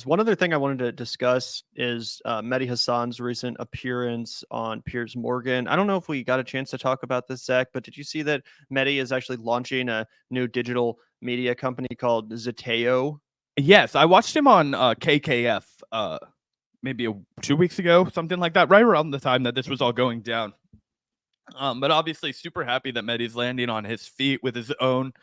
One other thing I wanted to discuss is Mehdi Hassan's recent appearance on Piers Morgan. I don't know if we got a chance to talk about this, Zach, but did you see that Mehdi is actually launching a new digital media company called Zeteo? Yes, I watched him on KKF maybe 2 weeks ago, something like that, right around the time that this was all going down. But obviously, super happy that Mehdi's landing on his feet with his own,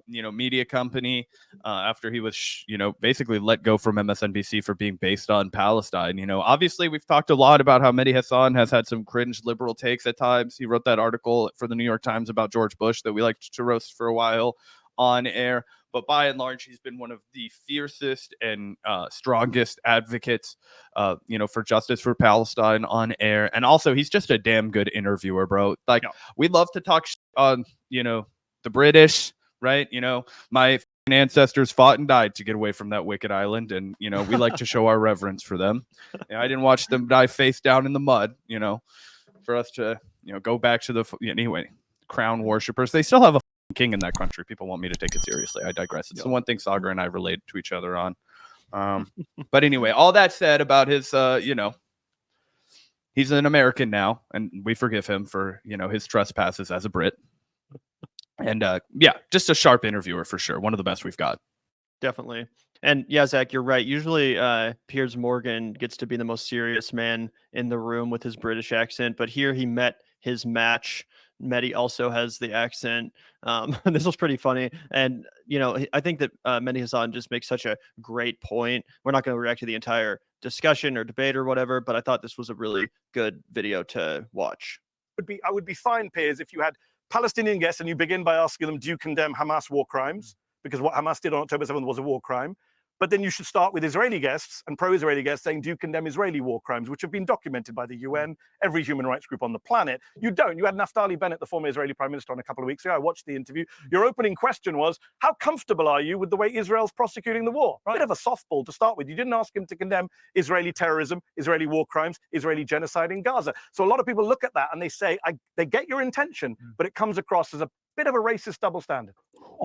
media company after he was, basically let go from MSNBC for being based on Palestine. Obviously, we've talked a lot about how Mehdi Hassan has had some cringe liberal takes at times. He wrote that article for the New York Times about George Bush that we liked to roast for a while on air. But by and large, he's been one of the fiercest and strongest advocates, for justice for Palestine on air. And also, he's just a damn good interviewer, bro. Like, we love to talk on, the British, right? My ancestors fought and died to get away from that wicked island. And, we like to show our reverence for them. I didn't watch them die face down in the mud, for us to, go back to the, anyway, crown worshippers. They still have a king in that country. People want me to take it seriously. I digress. It's the one thing Sagar and I relate to each other on. But anyway, all that said about his, he's an American now, and we forgive him for, his trespasses as a Brit. And just a sharp interviewer for sure. One of the best we've got. Definitely. And yeah, Zach, you're right. Usually Piers Morgan gets to be the most serious man in the room with his British accent, but here he met his match. Mehdi also has the accent. This was pretty funny. And, I think that Mehdi Hassan just makes such a great point. We're not going to react to the entire discussion or debate or whatever, but I thought this was a really good video to watch. I would be fine, Piers, if you had Palestinian guests and you begin by asking them, do you condemn Hamas war crimes? Because what Hamas did on October 7th was a war crime. But then you should start with Israeli guests and pro-Israeli guests saying, do you condemn Israeli war crimes, which have been documented by the UN, every human rights group on the planet? You don't. You had Naftali Bennett, the former Israeli prime minister, on a couple of weeks ago. I watched the interview. Your opening question was, how comfortable are you with the way Israel's prosecuting the war? Right. Bit of a softball to start with. You didn't ask him to condemn Israeli terrorism, Israeli war crimes, Israeli genocide in Gaza. So a lot of people look at that and they say, they get your intention, but it comes across as a bit of a racist double standard.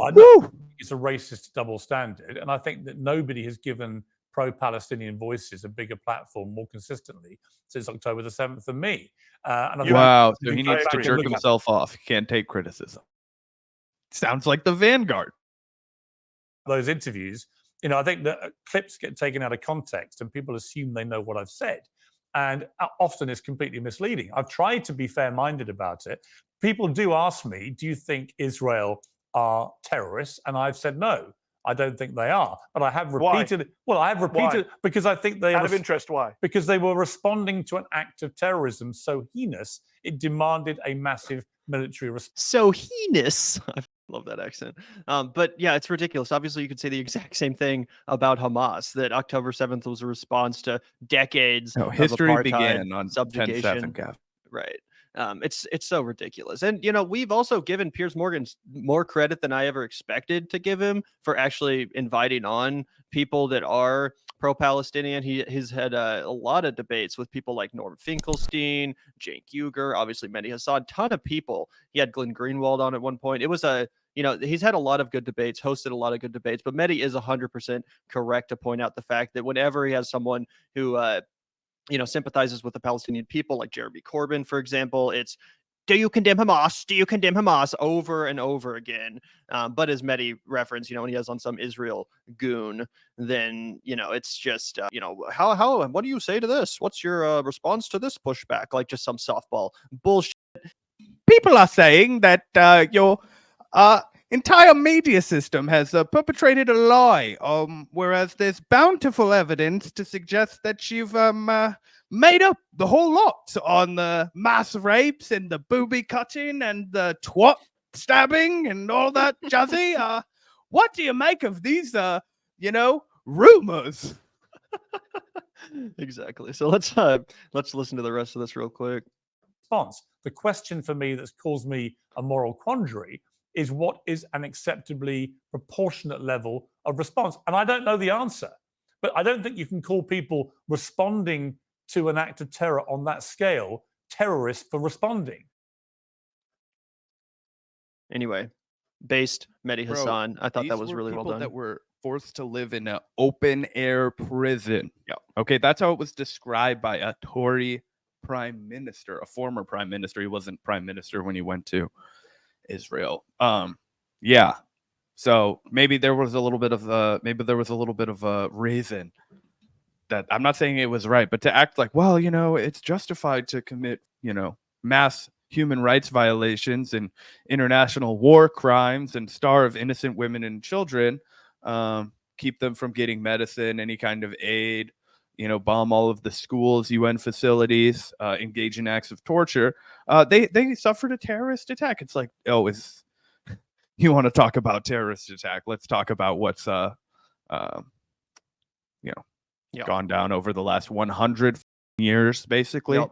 I don't think it's a racist double standard, and I think that nobody has given pro-Palestinian voices a bigger platform more consistently since October the 7th than me. Wow, so he needs to jerk himself off. He can't take criticism. Sounds like the Vanguard. Those interviews, I think that clips get taken out of context and people assume they know what I've said. And often it's completely misleading. I've tried to be fair-minded about it. People do ask me, do you think Israel are terrorists? And I've said no, I don't think they are. But I have repeated it. Well, I have repeated it because I think they out of interest. Why? Because they were responding to an act of terrorism so heinous it demanded a massive military response. So heinous. I love that accent. But yeah, it's ridiculous. Obviously, you could say the exact same thing about Hamas, that October 7th was a response to decades of history apartheid, began on subjugation. 10/7, Right. It's so ridiculous. And, we've also given Piers Morgan more credit than I ever expected to give him for actually inviting on people that are pro-Palestinian. He's had a lot of debates with people like Norm Finkelstein, Cenk Uygur, obviously Mehdi Hasan, ton of people. He had Glenn Greenwald on at one point. It was he's had a lot of good debates, hosted a lot of good debates, but Mehdi is 100% correct to point out the fact that whenever he has someone who, sympathizes with the Palestinian people, like Jeremy Corbyn, for example, it's, do you condemn Hamas? Do you condemn Hamas? Over and over again. But as Mehdi referenced, when he has on some Israel goon, then, it's just, what do you say to this? What's your response to this pushback? Like just some softball bullshit. People are saying that your entire media system has perpetrated a lie, whereas there's bountiful evidence to suggest that you've made up the whole lot on the mass rapes and the booby cutting and the twat stabbing and all that jazzy. What do you make of these, rumors? Exactly. So let's listen to the rest of this real quick. The question for me that's caused me a moral quandary is, what is an acceptably proportionate level of response? And I don't know the answer, but I don't think you can call people responding to an act of terror on that scale terrorists for responding. Anyway, based Mehdi Hassan, I thought that was really well done. That were forced to live in an open air prison. Yeah. Okay, that's how it was described by a Tory prime minister, a former prime minister. He wasn't prime minister when he went to Israel. Yeah. So maybe there was a little bit of a reason that I'm not saying it was right, but to act like, well, it's justified to commit, mass human rights violations and international war crimes and starve innocent women and children, keep them from getting medicine, any kind of aid, bomb all of the schools, UN facilities, engage in acts of torture. They suffered a terrorist attack. It's like, you want to talk about terrorist attack? Let's talk about what's gone down over the last 100 years, basically. Yep.